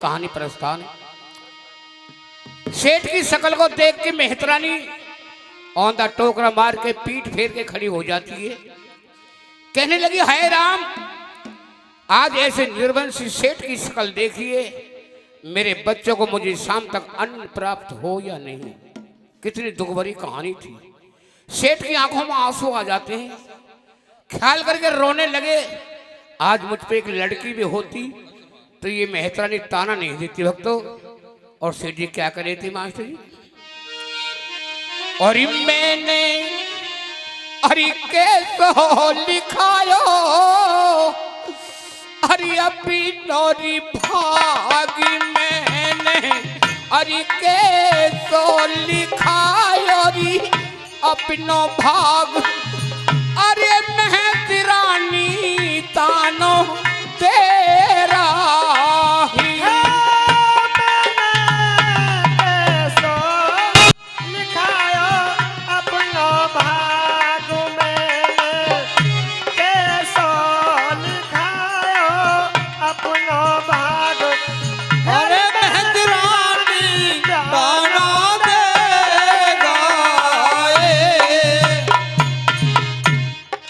कहानी प्रस्थान। सेठ की शक्ल को देख के मेहतरानी औंधा टोकरा मार के पीठ फेर के खड़ी हो जाती है। कहने लगी, हाय राम, आज ऐसे निर्वंशी सेठ की शक्ल देखिए, मेरे बच्चों को मुझे शाम तक अन्न प्राप्त हो या नहीं। कितनी दुख भरी कहानी थी। सेठ की आंखों में आंसू आ जाते हैं, ख्याल करके रोने लगे, आज मुझ पे एक लड़की भी होती तो ये मेहतरानी ताना नहीं देती भक्तों। और सेठ जी क्या करे थे मास्टर जी, और मैंने अरे कैसो लिखायो, अरे अपनी नौरी भागी मैंने, अरे कैसो लिखायो रे अपनो भाग, अरे मेहतरानी तानो तेरा ही।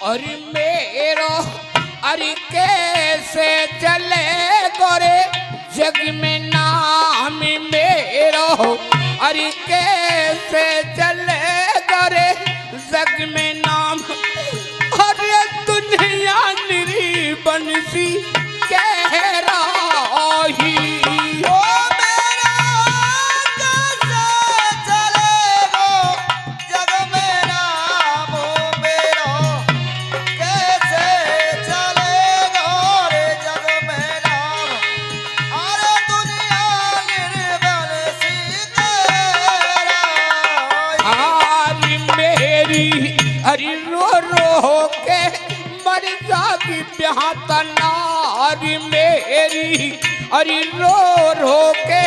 अरे मेरो अरे कैसे चले गोरे जग में नाम मेरो, अरे कैसे चले गोरे जग में नाम, अरे दुनिया निरी बंसी कह रही। हरी रो रो के मर जागी ब्याहता नारी मेरी, हरी रो रो के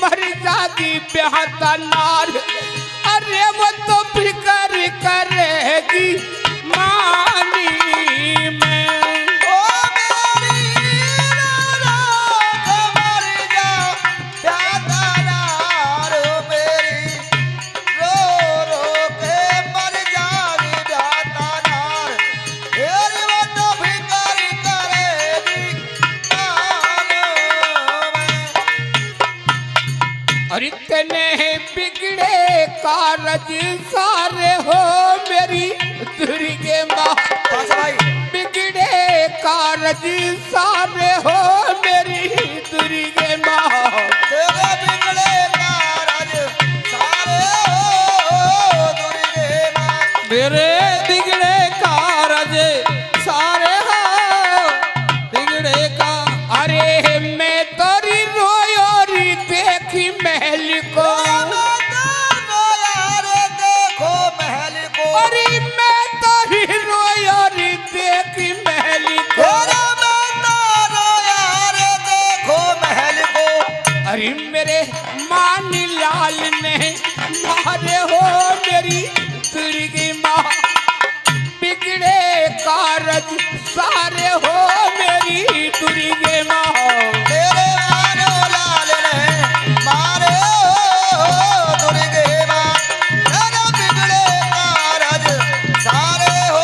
मर जागी ब्याहता नार, अरे वो तो फिक्र करेगी मानी में। अरे तने बिगड़े कारज सारे हो मेरी दुर्गे माँ, बिगड़े कारज सारे हो मेरी दुर्गे माँ, बिगड़े कारज सारे हो दुर्गे माँ, मेरे बिगड़े कारज सारे हो बिगड़े का। अरे मैं तोरी रोयोरी देखी महल को, देखो महल को, अरे मैं तोरी रोयोरी देखी महल को, देखो महल को, अरे मेरे मानी लाल ने मारे हो मेरी दुर्गी माँ, बिगड़े कारज सारे हो मेरी दुर्गे माँ, तेरे मानो लाल ने मारे हो दुर्गे माँ, तेरे बिगड़े कारज सारे हो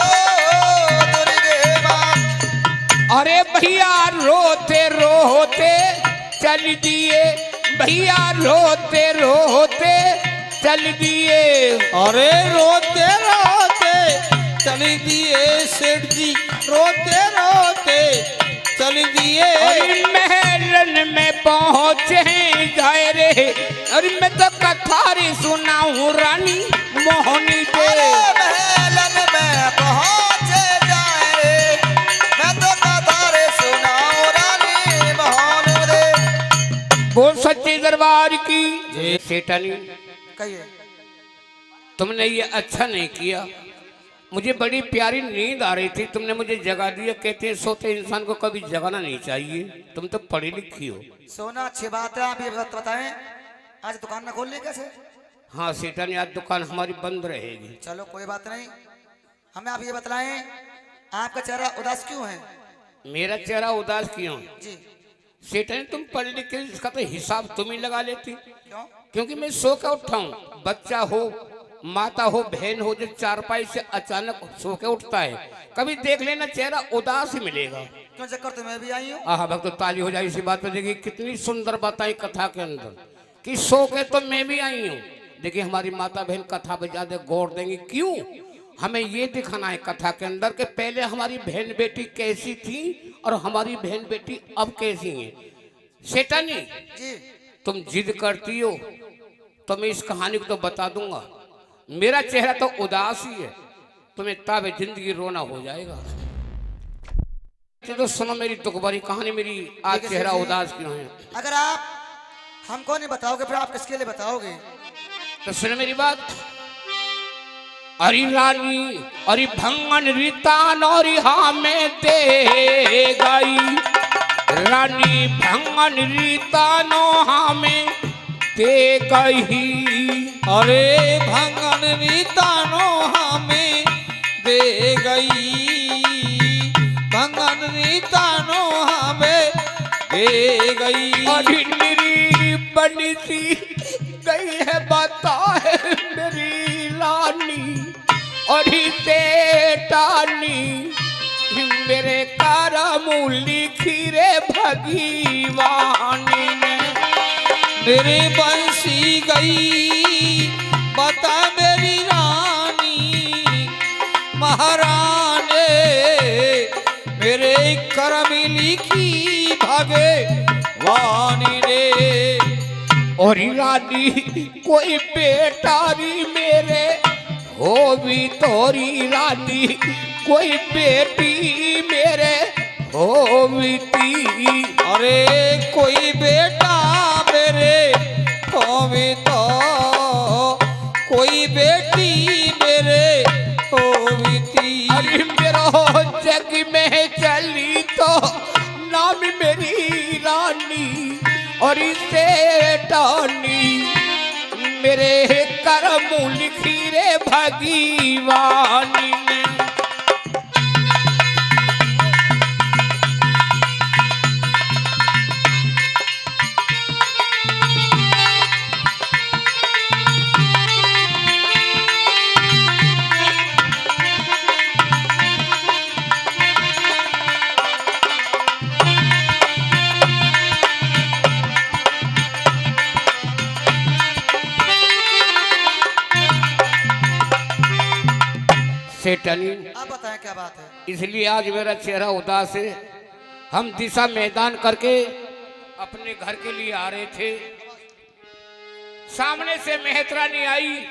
दुर्गे माँ। अरे भैया रोते रोते चल दिए, भैया रोते रोते चल दिए, अरे रोते रोते चल दिए सेठ जी, रोते रोते चल दिए। महलन में पहुँचे जाए रे, अरे मैं तो कथारी सुनाऊं रानी मोहनी तेरे, महलन में पहुँचे जाए रे, मैं तो कथारी सुनाऊं रानी मोहनी रे। बोल सच्चे दरबार की जय। सेठानी कहिए, तुमने ये अच्छा नहीं किया, मुझे बड़ी प्यारी नींद आ रही थी, तुमने मुझे जगा दिया। कहते हैं सोते इंसान को कभी जगाना नहीं चाहिए, तुम तो पढ़ी लिखी हो। सोना अच्छी बात है, आप ये बताएं आज दुकान ना खोल ली कैसे? हाँ सेठानी, आज दुकान हमारी बंद रहेगी। चलो कोई बात नहीं, हमें आप ये बताएं आपका चेहरा उदास क्यों है? मेरा चेहरा उदास क्यों? जी सेठन तुम पढ़ लिख के इसका तो हिसाब तुम ही लगा लेती, क्यों? क्योंकि मैं सो के उठा हूँ। बच्चा हो, माता हो, बहन हो, जो चारपाई से अचानक सो के उठता है, कभी देख लेना चेहरा उदास ही मिलेगा। क्यों चक्कर तो मैं भी आई हूँ। आहा भक्त, तो ताली हो जाए इसी बात पे। देखिए कितनी सुंदर बताई कथा के अंदर कि सो के तो मैं भी आई हूँ। देखिए हमारी माता बहन कथा पे ज्यादा गौर देंगी, क्यों? हमें ये दिखाना है कथा के अंदर कि पहले हमारी बहन बेटी कैसी थी और हमारी बहन बेटी अब कैसी है। सेठानी जी तुम जिद करती हो तो मैं इस कहानी को तो बता दूंगा। मेरा चेहरा तो उदास ही है, तुम्हें ताबे जिंदगी रोना हो जाएगा। तो सुनो मेरी दुखभरी कहानी, मेरी आज ठीक है चेहरा सेठ जी। उदास क्यों है। अगर आप हमको नहीं बताओगे फिर आप किसके लिए बताओगे? तो सुनो मेरी बात। अरे रानी अरे भंगन रीतान और हमें दे गई, रानी भंगन रीतानो हमें दे गई। अरे भंगन रीतानो हमें दे गई, भंगन रीतानो हमें दे गई। अरे मेरी बड़ी सी गई है बता है मेरी रानी, और सेठानी मेरे करम लिखी रे भगवानी ने। मेरे बंसी गई बता मेरी रानी, महारानी मेरे करम लिखी भगवानी ने। और रानी कोई बेटारी मेरे हो भी तोरी रानी, कोई बेटी मेरे हो भी ती। अरे कोई बेटा मेरे होवे तो, कोई बेटी मेरे होवी थी। अरे मेरा जग में चली तो नाम मेरी रानी, और सेठानी मेरे करम लिखी रे भगवानी ने। सेठानी आप बताएं क्या बात है? इसलिए आज मेरा चेहरा उदास है। हम दिशा मैदान करके अपने घर के लिए आ रहे थे, सामने से मेहतरानी आई,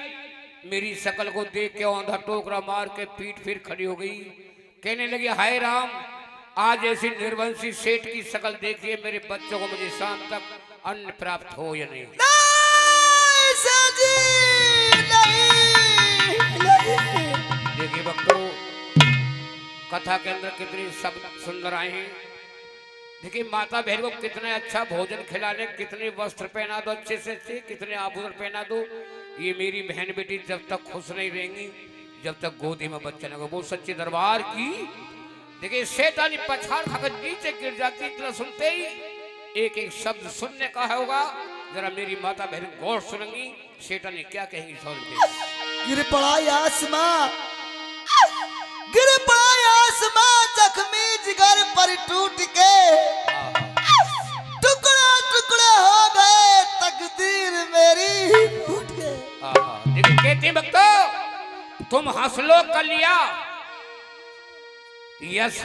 मेरी शकल को देख के औंधा टोकरा मार के पीठ फिर खड़ी हो गई। कहने लगी हाय राम, आज ऐसी निर्वंशी सेठ की शकल देखिए, मेरे बच्चों को मुझे शाम तक अन्न प्राप्त हो या नहीं। देखिए भक्तों, कथा के अंदर कितनी शब्द सुंदर आए हैं। देखिए माता बहन को कितने अच्छा भोजन खिलाने, कितने वस्त्र पहना दो अच्छे से अच्छे, कितने आभूषण पहना दो। ये मेरी बहन बेटी जब तक खुश नहीं रहेंगी, जब तक गोदी में बच्चा न हो। वो सच्चे दरबार की देखिए सेठानी पछाड़ खाकर नीचे गिर जाती, इतना सुनते ही एक एक शब्द सुनने का होगा। जरा मेरी माता बहन गौर सुनेंगी, सेठानी क्या कहेंगी सुन के। गिर पड़ा आसमां, गिर पड़ा आसमां, जख्मी जिगर पर टूट के टुकड़ा टुकड़ा हो गए, तकदीर मेरी फूट गए। देखिए कहती भक्तों, तुम हंस लो कलिया, यस